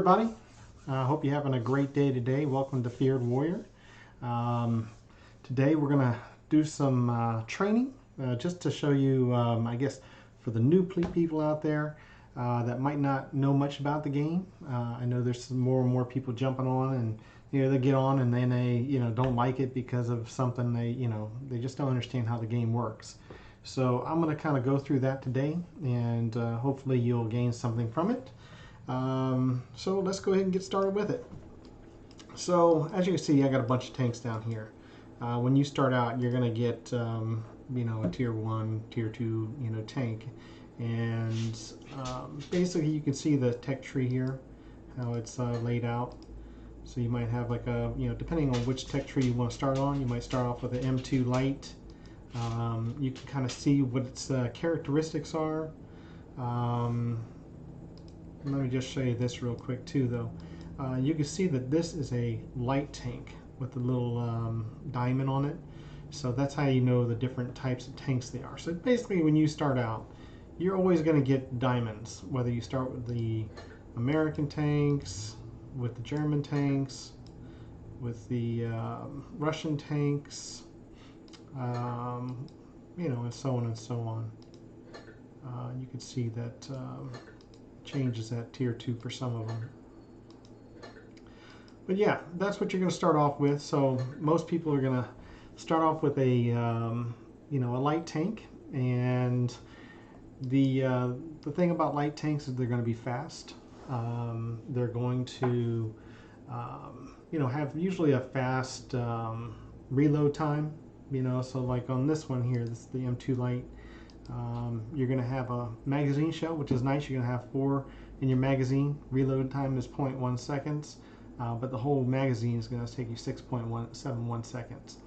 everybody. I hope you're having a great day today. Welcome to Feared Warrior. Today we're going to do some training just to show you, I guess, for the new people out there that might not know much about the game. I know there's some more and more people jumping on, and they get on and then they don't like it because of something they just don't understand how the game works. So I'm going to kind of go through that today, and hopefully you'll gain something from it. So let's go ahead and get started with it. So as you can see, I got a bunch of tanks down here. When you start out, you're going to get a tier 1, tier 2 tank, and basically you can see the tech tree here, how it's laid out. So you might have like a, depending on which tech tree you want to start on, you might start off with an M2 light. You can kind of see what its characteristics are. Let me just show you this real quick too, though. You can see that this is a light tank with a little diamond on it. So that's how you know the different types of tanks they are. So basically when you start out, you're always going to get diamonds, whether you start with the American tanks, with the German tanks, with the Russian tanks, and so on and so on. You can see that changes at tier 2 for some of them. But yeah, that's what you're going to start off with. So most people are going to start off with a a light tank, and the thing about light tanks is they're going to be fast. They're going to have usually a fast reload time. So like on this one here, this is the M2 light. You're going to have a magazine shell, which is nice. You're going to have 4 in your magazine. Reload time is 0.1 seconds, but the whole magazine is going to take you 6.171 seconds.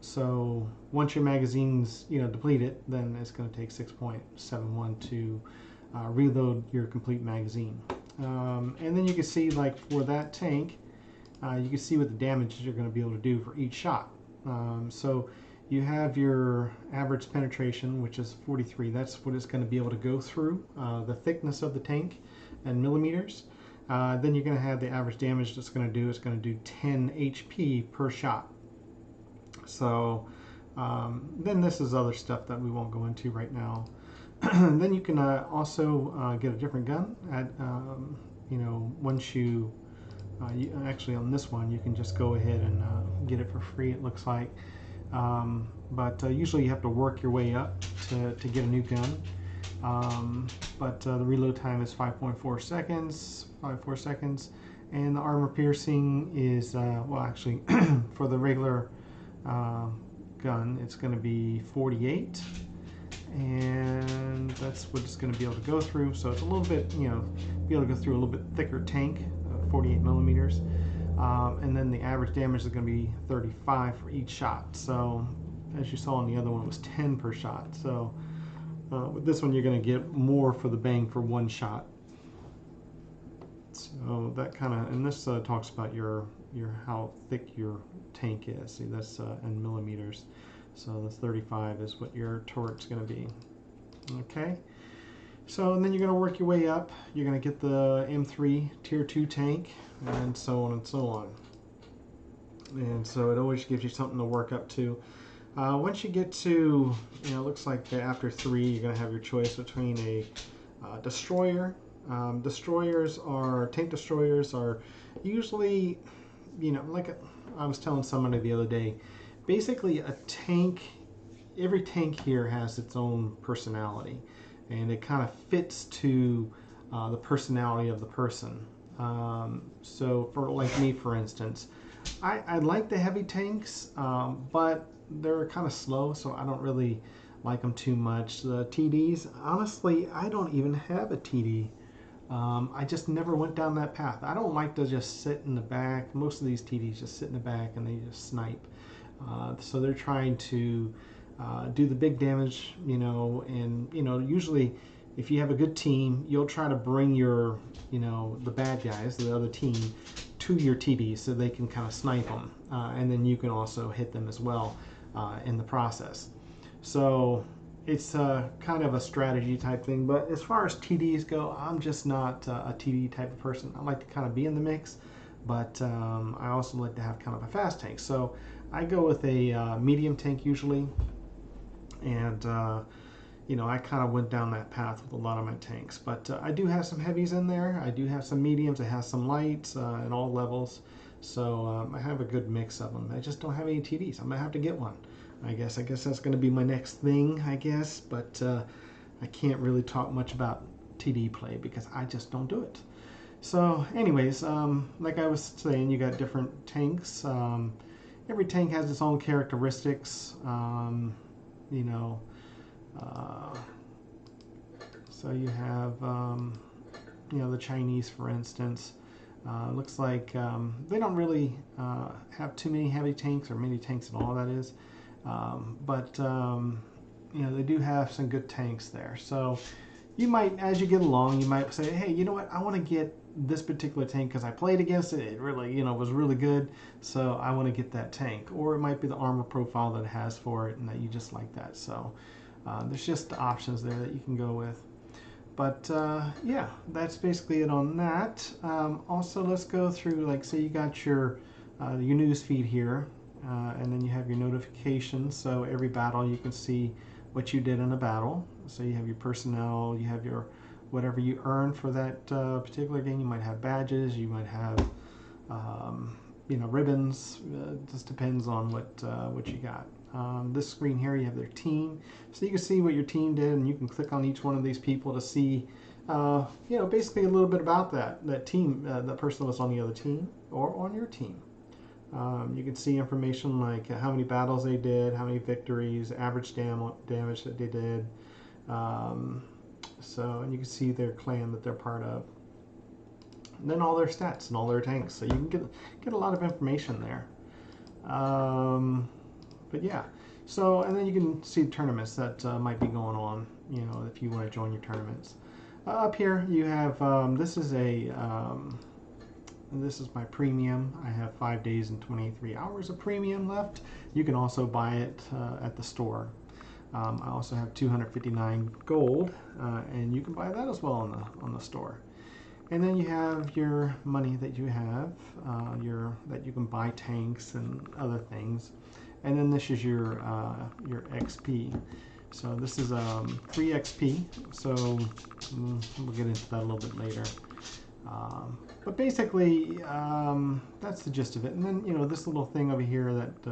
So once your magazine's depleted, then it's going to take 6.71 to reload your complete magazine. And then you can see, like for that tank, you can see what the damages you're going to be able to do for each shot. So you have your average penetration, which is 43. That's what it's going to be able to go through, the thickness of the tank in millimeters. Then you're going to have the average damage that's going to do. It's going to do 10 HP per shot. So then this is other stuff that we won't go into right now. Then you can also get a different gun. Once you actually on this one, you can just go ahead and get it for free, it looks like. But usually you have to work your way up to get a new gun. But the reload time is 5.4 seconds, and the armor piercing is, well actually for the regular gun it's going to be 48, and that's what it's going to be able to go through. So it's a little bit, be able to go through a little bit thicker tank, 48 millimeters. And then the average damage is going to be 35 for each shot. So as you saw in the other one, it was 10 per shot. So with this one, you're going to get more for the bang for one shot. So that kind of, and this talks about your how thick your tank is. See, that's in millimeters. So that's 35 is what your turret's going to be. Okay. So and then you're going to work your way up. You're going to get the M3 tier 2 tank, and so on and so on. And so it always gives you something to work up to. Once you get to, it looks like after 3, you're going to have your choice between a destroyer. Tank destroyers are usually, like I was telling somebody the other day, basically a tank, every tank here has its own personality, and it kind of fits to the personality of the person. So for like me, for instance, I like the heavy tanks, but they're kind of slow, so I don't really like them too much. The TDs, honestly, I don't even have a TD. I just never went down that path. I don't like to just sit in the back. Most of these TDs just sit in the back and they just snipe. So they're trying to do the big damage, and usually if you have a good team, you'll try to bring your, the bad guys, the other team, to your TDs so they can kind of snipe them, and then you can also hit them as well in the process. So it's kind of a strategy type thing. But as far as TDs go, I'm just not a TD type of person. I like to kind of be in the mix, but I also like to have kind of a fast tank. So I go with a medium tank usually, and you know, I kind of went down that path with a lot of my tanks. But I do have some heavies in there. I do have some mediums. It has some lights in all levels. So I have a good mix of them. I just don't have any TDs. I'm gonna have to get one. I guess that's going to be my next thing, I guess. But I can't really talk much about TD play because I just don't do it. So, anyways, like I was saying, you got different tanks. Every tank has its own characteristics. You know, so you have, you know, the Chinese, for instance. Looks like they don't really have too many heavy tanks or many tanks at all, that is. But you know, they do have some good tanks there. So you might, as you get along, you might say, hey, you know what, I want to get this particular tank because I played against it. It really, you know, was really good. So I want to get that tank. Or it might be the armor profile that it has for it and that you just like that. So there's just options there that you can go with. But yeah, that's basically it on that. Also, let's go through, like, say you got your news feed here. And then you have your notifications, so every battle you can see what you did in a battle. So you have your personnel, you have your whatever you earn for that particular game. You might have badges, you might have you know, ribbons. Just depends on what you got. This screen here, you have their team, so you can see what your team did, and you can click on each one of these people to see you know, basically a little bit about that team, the person that's on the other team or on your team. You can see information like how many battles they did, how many victories, average damage that they did. So, and you can see their clan that they're part of. And then all their stats and all their tanks. So you can get a lot of information there. But yeah. So, and then you can see tournaments that might be going on, you know, if you want to join your tournaments. Up here you have, this is my premium. I have 5 days and 23 hours of premium left. You can also buy it at the store. I also have 259 gold, and you can buy that as well on the store. And then you have your money that you have, that you can buy tanks and other things. And then this is your XP. So this is free XP. So we'll get into that a little bit later. But basically, that's the gist of it. And then, you know, this little thing over here, that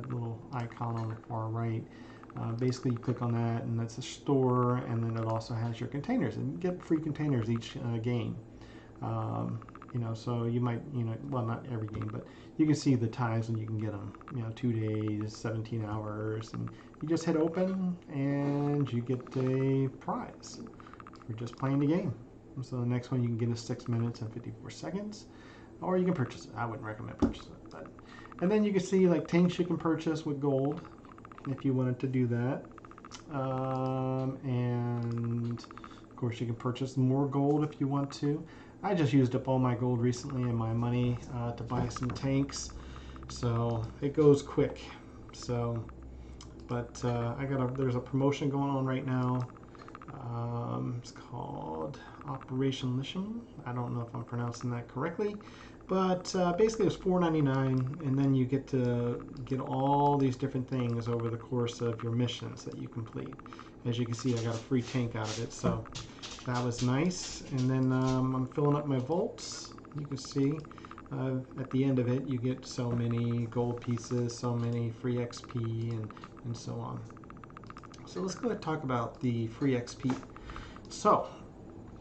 little icon on the far right, basically you click on that, and that's a store, and then it also has your containers, and you get free containers each game. You know, so you might, you know, well, not every game, but you can see the times when you can get them. You know, 2 days, 17 hours, and you just hit open, and you get a prize for just playing the game. So the next one you can get is 6 minutes and 54 seconds, or you can purchase it. I wouldn't recommend purchasing it, but. And then you can see like tanks you can purchase with gold if you wanted to do that, and of course you can purchase more gold if you want to. I just used up all my gold recently and my money to buy some tanks, so it goes quick. So, but there's a promotion going on right now. It's called Operation Lisham. I don't know if I'm pronouncing that correctly, but basically it's $4.99, and then you get to get all these different things over the course of your missions that you complete. As you can see, I got a free tank out of it, so that was nice. And then I'm filling up my vaults. You can see at the end of it, you get so many gold pieces, so many free XP, and so on. So let's go ahead and talk about the free XP. So,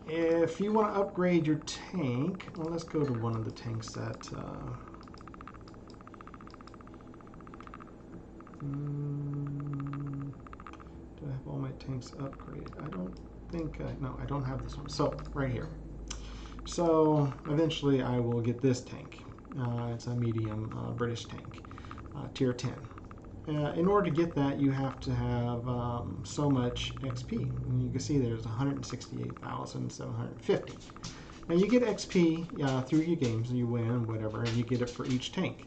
if you want to upgrade your tank, well, let's go to one of the tanks that do I have all my tanks upgraded? I don't think, no, I don't have this one. So, right here. So, eventually I will get this tank. It's a medium British tank, tier 10. In order to get that, you have to have so much XP. And you can see there's 168,750. Now you get XP through your games, and you win, whatever, and you get it for each tank.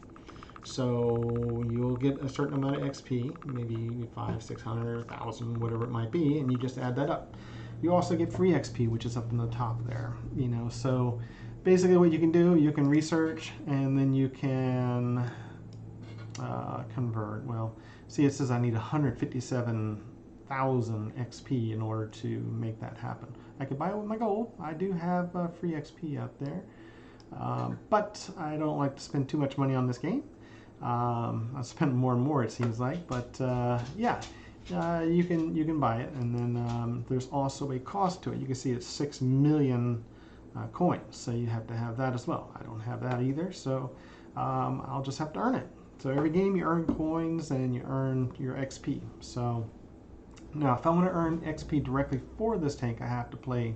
So you'll get a certain amount of XP, maybe 500, 600, 1,000, whatever it might be, and you just add that up. You also get free XP, which is up in the top there. You know, so basically what you can do, you can research, and then you can convert. Well, see, it says I need 157,000 XP in order to make that happen. I could buy it with my gold. I do have free XP out there, but I don't like to spend too much money on this game. I spend more and more, it seems like, but yeah, you can buy it, and then there's also a cost to it. You can see it's 6 million coins, so you have to have that as well. I don't have that either, so I'll just have to earn it. So every game you earn coins and you earn your XP. So now if I want to earn XP directly for this tank, I have to play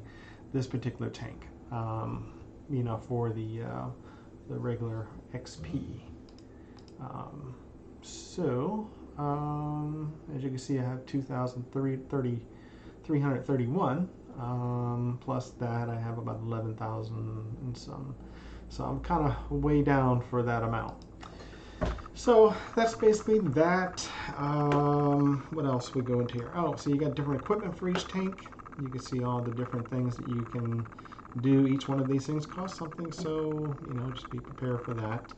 this particular tank, you know, for the regular XP. As you can see, I have 2,331. Plus that, I have about 11,000 and some. So I'm kind of way down for that amount. So that's basically that. What else we go into here? Oh, so you got different equipment for each tank. You can see all the different things that you can do. Each one of these things costs something, so you know, just be prepared for that.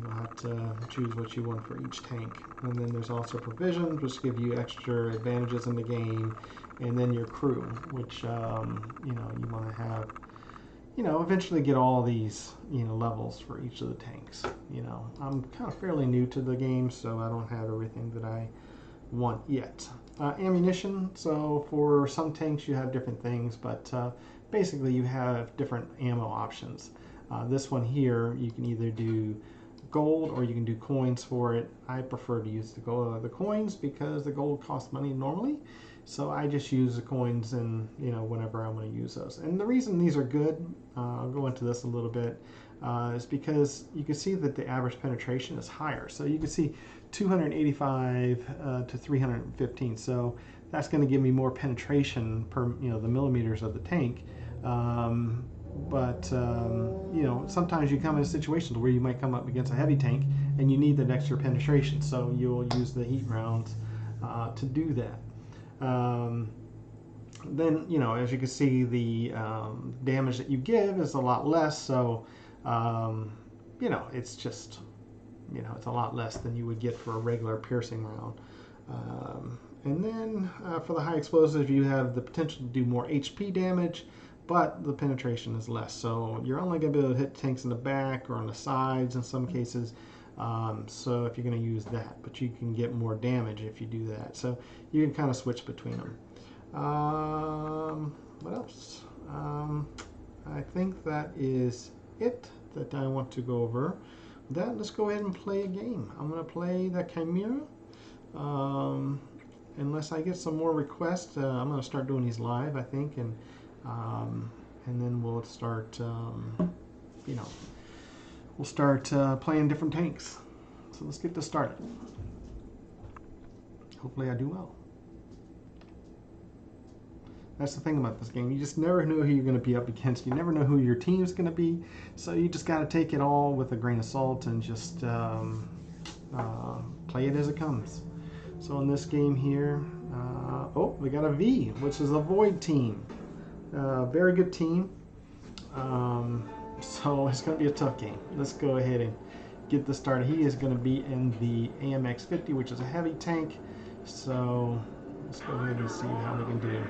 You'll have to choose what you want for each tank. And then there's also provisions, which give you extra advantages in the game. And then your crew, which, you know, you want to have, you know, eventually get all these, you know, levels for each of the tanks. You know, I'm kind of fairly new to the game, so I don't have everything that I want yet. Ammunition, so for some tanks you have different things, but basically you have different ammo options. This one here, you can either do gold or you can do coins for it. I prefer to use the coins because the gold costs money normally, so I just use the coins, and you know, whenever I want to use those. And the reason these are good, I'll go into this a little bit, is because you can see that the average penetration is higher. So you can see 285 to 315, so that's going to give me more penetration per, you know, the millimeters of the tank. You know, sometimes you come in situations where you might come up against a heavy tank and you need that extra penetration, so you'll use the heat rounds to do that. Then, you know, as you can see, the damage that you give is a lot less, so you know, it's just, you know, it's a lot less than you would get for a regular piercing round. And then for the high explosive, you have the potential to do more HP damage, but the penetration is less. So you're only going to be able to hit tanks in the back or on the sides in some cases. So if you're going to use that, but you can get more damage if you do that. So you can kind of switch between them. What else? I think that is it that I want to go over. With that, let's go ahead and play a game. I'm going to play the Chimera. Unless I get some more requests, I'm going to start doing these live, I think, and then we'll start, you know, we'll start playing different tanks. So let's get this started. Hopefully I do well. That's the thing about this game. You just never know who you're going to be up against. You never know who your team's going to be. So you just got to take it all with a grain of salt and just play it as it comes. So in this game here, oh, we got a V, which is a Void team. Very good team. So it's going to be a tough game. Let's go ahead and get this started. He is going to be in the AMX-50, which is a heavy tank. So let's go ahead and see how we can do.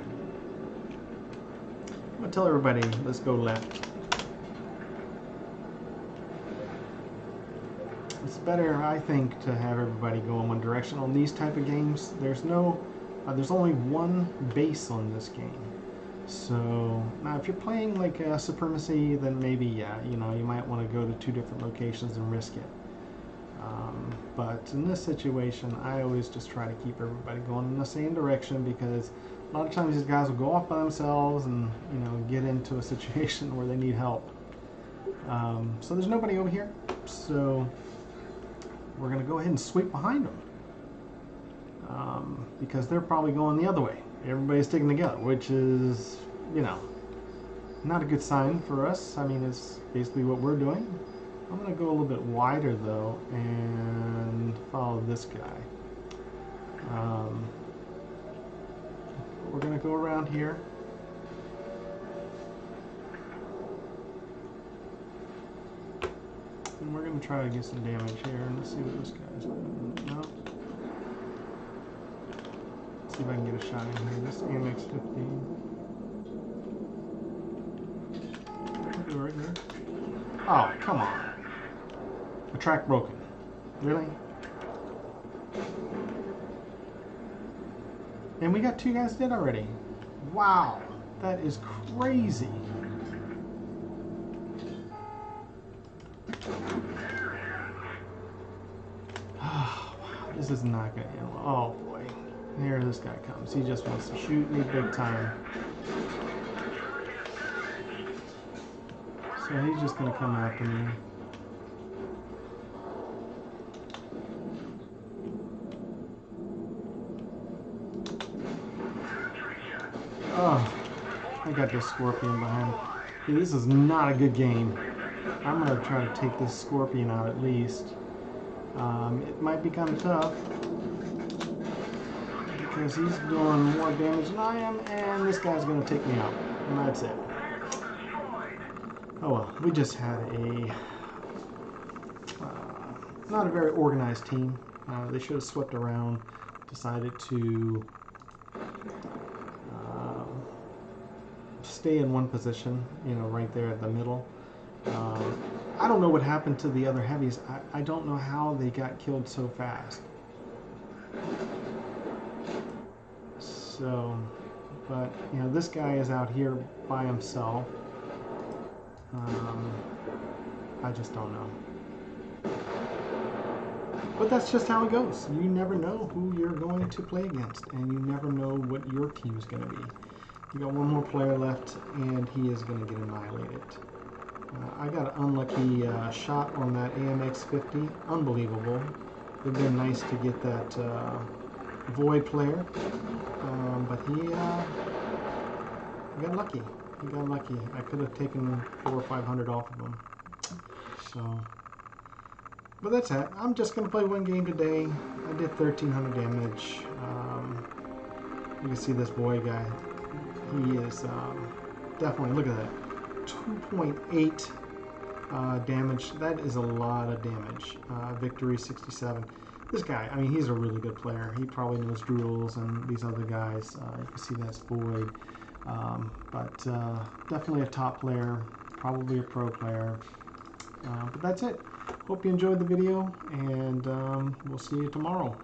I'm going to tell everybody, let's go left. It's better, I think, to have everybody go in one direction. On these type of games, there's only one base on this game. So now if you're playing like Supremacy, then maybe, yeah, you know, you might want to go to 2 different locations and risk it. But in this situation, I always just try to keep everybody going in the same direction, because a lot of times these guys will go off by themselves and, you know, get into a situation where they need help. So there's nobody over here, so we're going to go ahead and sweep behind them, because they're probably going the other way. Everybody's sticking together, which is, you know, not a good sign for us. I mean, it's basically what we're doing. I'm going to go a little bit wider though and follow this guy. We're going to go around here. And we're going to try to get some damage here. And let's see what this guy's doing. No. Let's see if I can get a shot in here. This AMX 15. I'll do it right there. Oh, come on. A track broken. Really? And we got 2 guys dead already. Wow. That is crazy. Oh, wow. This is not going to end well. Oh, boy. Here this guy comes. He just wants to shoot me big time. So he's just going to come after me. Oh, I got this Scorpion behind me. Dude, this is not a good game. I'm going to try to take this Scorpion out at least. It might be kind of tough because he's doing more damage than I am, and this guy's going to take me out, and that's it. Oh well, we just had a not a very organized team. They should have swept around, decided to stay in one position, you know, right there at the middle. I don't know what happened to the other heavies. I don't know how they got killed so fast. So, but, you know, this guy is out here by himself. I just don't know. But that's just how it goes. You never know who you're going to play against, and you never know what your team's going to be. You got one more player left, and he is going to get annihilated. I got an unlucky shot on that AMX 50. Unbelievable. It would have been nice to get that Void player, but he got lucky. He got lucky. I could have taken 400 or 500 off of him. So, but that's it. I'm just going to play one game today. I did 1,300 damage. You can see this boy guy. He is definitely, look at that, 2.8 damage. That is a lot of damage. Victory 67. This guy, I mean, he's a really good player. He probably knows Drools and these other guys. You can see that's Void. But definitely a top player, probably a pro player. But that's it. Hope you enjoyed the video, and we'll see you tomorrow.